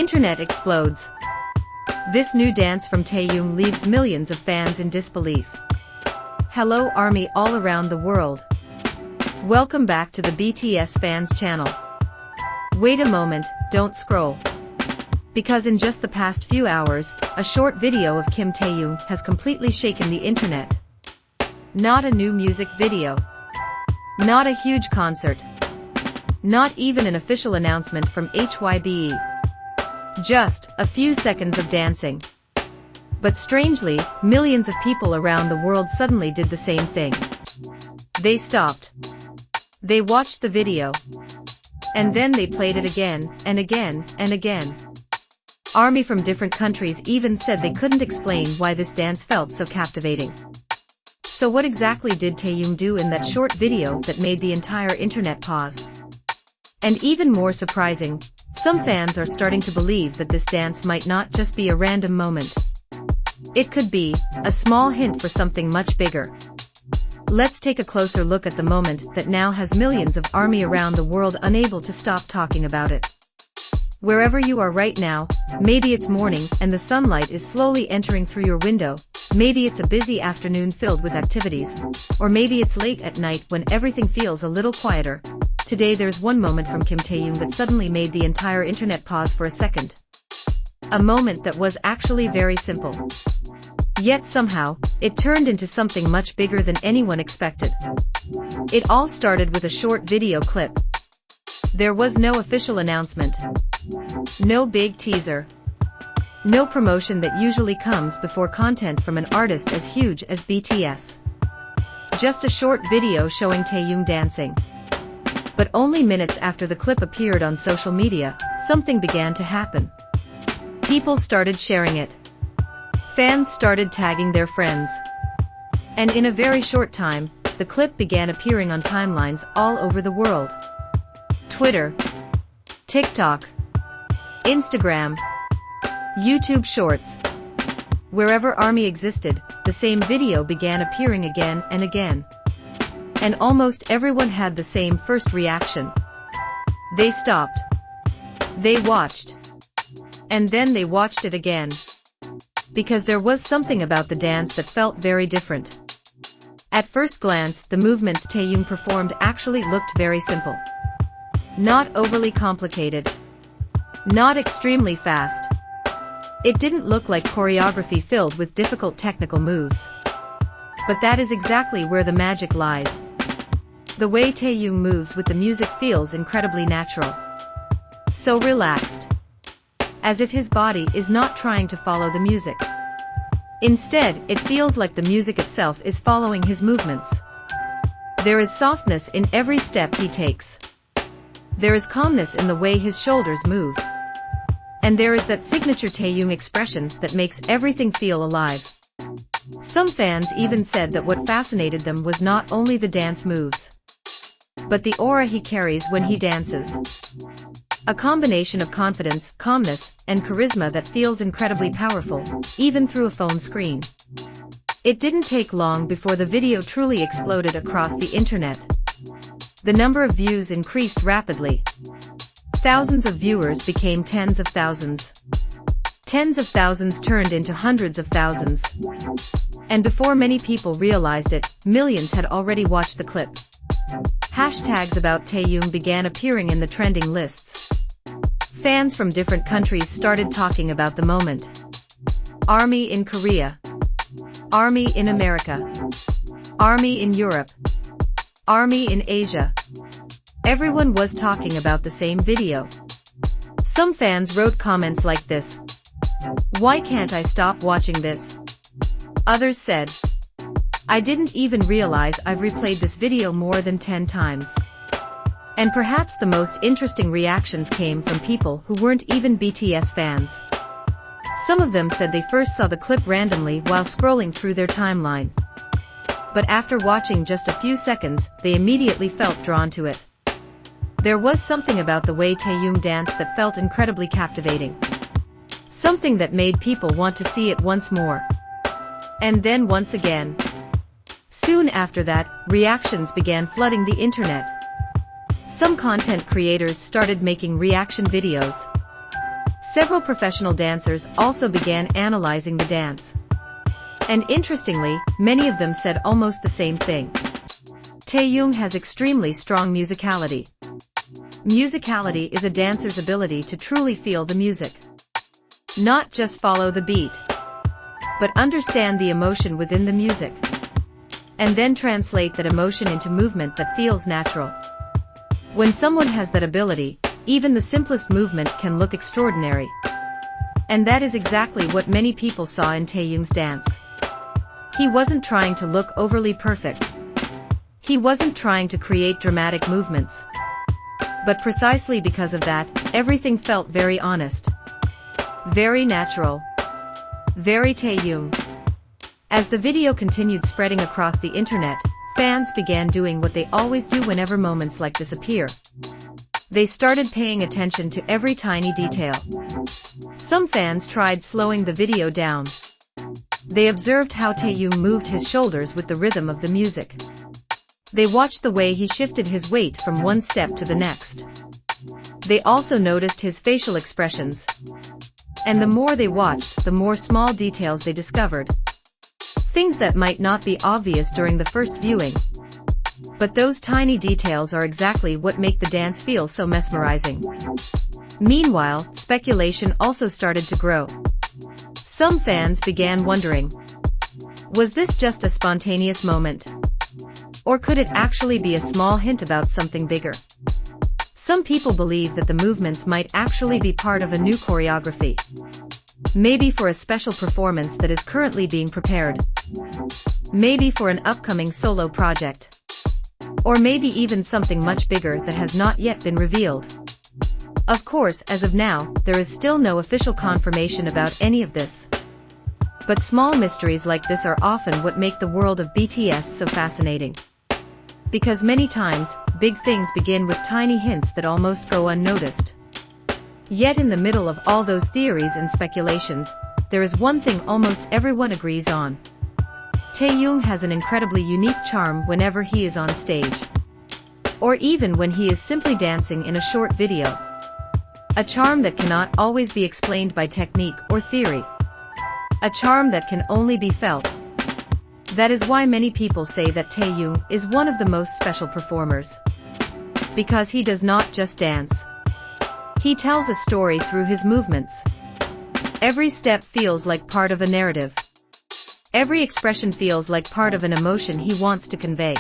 internet explodes. This new dance from Taehyung leaves millions of fans in disbelief. Hello ARMY all around the world. Welcome back to the BTS fans channel. Wait a moment, don't scroll. Because in just the past few hours, a short video of Kim Taehyung has completely shaken the internet. Not a new music video. Not a huge concert. Not even an official announcement from HYBE. Just a few seconds of dancing. But strangely, millions of people around the world suddenly did the same thing. They stopped. They watched the video. And then they played it again, and again, and again. ARMY from different countries even said they couldn't explain why this dance felt so captivating. So what exactly did Taehyung do in that short video that made the entire internet pause? And even more surprising, some fans are starting to believe that this dance might not just be a random moment. It could be a small hint for something much bigger. Let's take a closer look at the moment that now has millions of ARMY around the world unable to stop talking about it. Wherever you are right now, maybe it's morning and the sunlight is slowly entering through your window, maybe it's a busy afternoon filled with activities, or maybe it's late at night when everything feels a little quieter. Today there's one moment from Kim Taehyung that suddenly made the entire internet pause for a second. A moment that was actually very simple. Yet somehow, it turned into something much bigger than anyone expected. It all started with a short video clip. There was no official announcement. No big teaser. No promotion that usually comes before content from an artist as huge as BTS. Just a short video showing Taehyung dancing. But only minutes after the clip appeared on social media, something began to happen. People started sharing it. Fans started tagging their friends. And in a very short time, the clip began appearing on timelines all over the world. Twitter, TikTok, Instagram, YouTube Shorts. Wherever ARMY existed, the same video began appearing again and again. And almost everyone had the same first reaction. They stopped. They watched. And then they watched it again. Because there was something about the dance that felt very different. At first glance, the movements Taehyung performed actually looked very simple. Not overly complicated. Not extremely fast. It didn't look like choreography filled with difficult technical moves. But that is exactly where the magic lies. The way Taehyung moves with the music feels incredibly natural. So relaxed. As if his body is not trying to follow the music. Instead, it feels like the music itself is following his movements. There is softness in every step he takes. There is calmness in the way his shoulders move. And there is that signature Taehyung expression that makes everything feel alive. Some fans even said that what fascinated them was not only the dance moves, but the aura he carries when he dances. A combination of confidence, calmness, and charisma that feels incredibly powerful, even through a phone screen. It didn't take long before the video truly exploded across the internet. The number of views increased rapidly. Thousands of viewers became tens of thousands. Tens of thousands turned into hundreds of thousands. And before many people realized it, millions had already watched the clip. Hashtags about Taehyung began appearing in the trending lists. Fans from different countries started talking about the moment. ARMY in Korea. ARMY in America. ARMY in Europe. ARMY in Asia. Everyone was talking about the same video. Some fans wrote comments like this. "Why can't I stop watching this?" Others said, "I didn't even realize I've replayed this video more than 10 times." And perhaps the most interesting reactions came from people who weren't even BTS fans. Some of them said they first saw the clip randomly while scrolling through their timeline. But after watching just a few seconds, they immediately felt drawn to it. There was something about the way Taehyung danced that felt incredibly captivating. Something that made people want to see it once more. And then once again. Soon after that, reactions began flooding the internet. Some content creators started making reaction videos. Several professional dancers also began analyzing the dance. And interestingly, many of them said almost the same thing. Taehyung has extremely strong musicality. Musicality is a dancer's ability to truly feel the music. Not just follow the beat, but understand the emotion within the music. And then translate that emotion into movement that feels natural. When someone has that ability, even the simplest movement can look extraordinary. And that is exactly what many people saw in Taehyung's dance. He wasn't trying to look overly perfect. He wasn't trying to create dramatic movements. But precisely because of that, everything felt very honest. Very natural. Very Taehyung. As the video continued spreading across the internet, fans began doing what they always do whenever moments like this appear. They started paying attention to every tiny detail. Some fans tried slowing the video down. They observed how Taehyung moved his shoulders with the rhythm of the music. They watched the way he shifted his weight from one step to the next. They also noticed his facial expressions. And the more they watched, the more small details they discovered. Things that might not be obvious during the first viewing. But those tiny details are exactly what make the dance feel so mesmerizing. Meanwhile, speculation also started to grow. Some fans began wondering, was this just a spontaneous moment? Or could it actually be a small hint about something bigger? Some people believe that the movements might actually be part of a new choreography. Maybe for a special performance that is currently being prepared. Maybe for an upcoming solo project. Or maybe even something much bigger that has not yet been revealed. Of course, as of now, there is still no official confirmation about any of this. But small mysteries like this are often what make the world of BTS so fascinating. Because many times, big things begin with tiny hints that almost go unnoticed. Yet in the middle of all those theories and speculations, there is one thing almost everyone agrees on. Taehyung has an incredibly unique charm whenever he is on stage. Or even when he is simply dancing in a short video. A charm that cannot always be explained by technique or theory. A charm that can only be felt. That is why many people say that Taehyung is one of the most special performers. Because he does not just dance. He tells a story through his movements. Every step feels like part of a narrative. Every expression feels like part of an emotion he wants to convey.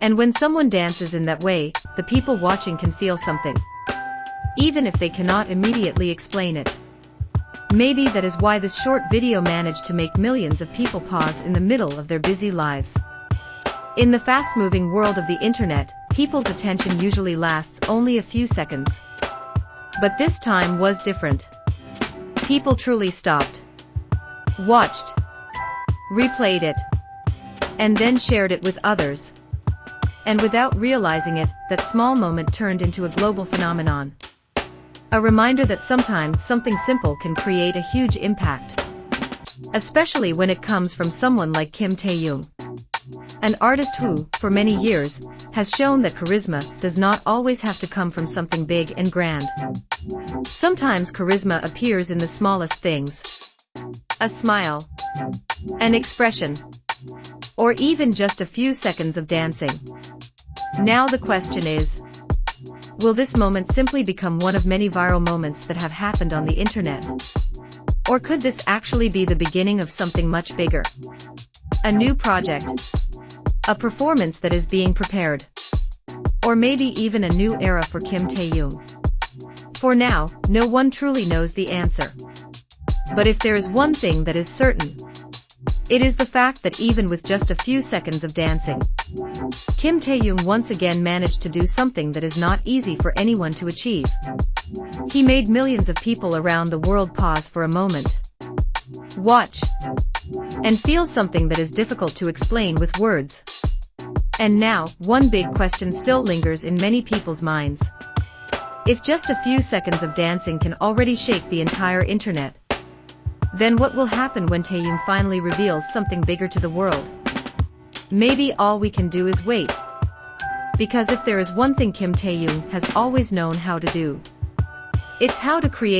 And when someone dances in that way, the people watching can feel something. Even if they cannot immediately explain it. Maybe that is why this short video managed to make millions of people pause in the middle of their busy lives. In the fast-moving world of the internet, people's attention usually lasts only a few seconds. But this time was different. People truly stopped. Watched. Replayed it. And then shared it with others. And without realizing it, that small moment turned into a global phenomenon. A reminder that sometimes something simple can create a huge impact. Especially when it comes from someone like Kim Taehyung. An artist who, for many years, has shown that charisma does not always have to come from something big and grand. Sometimes charisma appears in the smallest things. A smile. An expression. Or even just a few seconds of dancing. Now the question is, will this moment simply become one of many viral moments that have happened on the internet? Or could this actually be the beginning of something much bigger? A new project? A performance that is being prepared? Or maybe even a new era for Kim Taehyung? For now, no one truly knows the answer. But if there is one thing that is certain, it is the fact that even with just a few seconds of dancing, Kim Taehyung once again managed to do something that is not easy for anyone to achieve. He made millions of people around the world pause for a moment, watch, and feel something that is difficult to explain with words. And now, one big question still lingers in many people's minds. If just a few seconds of dancing can already shake the entire internet, then what will happen when Taehyung finally reveals something bigger to the world? Maybe all we can do is wait. Because if there is one thing Kim Taehyung has always known how to do, it's how to create